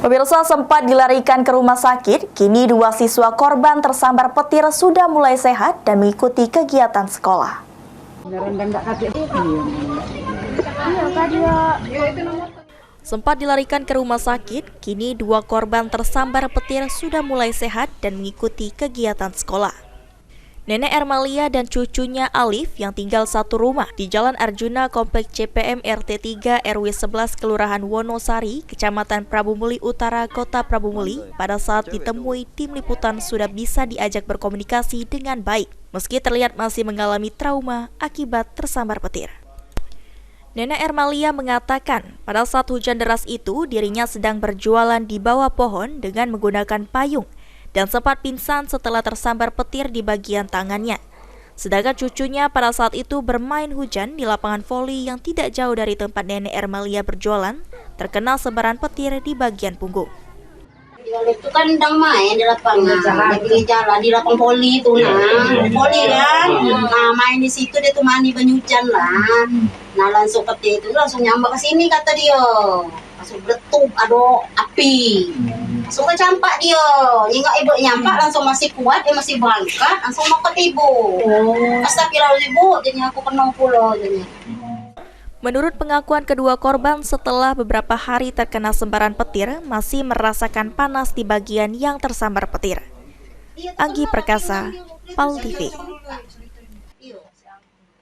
Pemirsa, sempat dilarikan ke rumah sakit, kini dua siswa korban tersambar petir sudah mulai sehat dan mengikuti kegiatan sekolah. Sempat dilarikan ke rumah sakit, kini dua korban tersambar petir sudah mulai sehat dan mengikuti kegiatan sekolah. Nenek Ermalia dan cucunya Alif yang tinggal satu rumah di Jalan Arjuna Komplek CPM RT 3 RW 11 Kelurahan Wonosari, Kecamatan Prabumuli Utara, Kota Prabumuli, pada saat ditemui tim liputan sudah bisa diajak berkomunikasi dengan baik, meski terlihat masih mengalami trauma akibat tersambar petir. Nenek Ermalia mengatakan pada saat hujan deras itu dirinya sedang berjualan di bawah pohon dengan menggunakan payung dan sempat pingsan setelah tersambar petir di bagian tangannya. Sedangkan cucunya pada saat itu bermain hujan di lapangan voli yang tidak jauh dari tempat nenek Ermalia berjualan, terkena sebaran petir di bagian punggung. Itu kan sedang main di lapangan, di jalan di lapangan voli itu voli kan. Nah, main di situ dia tuh mandi hujan lah. Nah, langsung petir itu langsung nyambar ke sini kata dia. Langsung meletup, ada api. Langsung kecampak dia. Hingga ibu nyampak langsung masih kuat, dia masih berangkat, langsung mau ke ibu. Astagfirullah ibu, jadi aku kena pula jadinya. Menurut pengakuan kedua korban, setelah beberapa hari terkena sembaran petir, masih merasakan panas di bagian yang tersambar petir. Anggi Perkasa, PAL TV.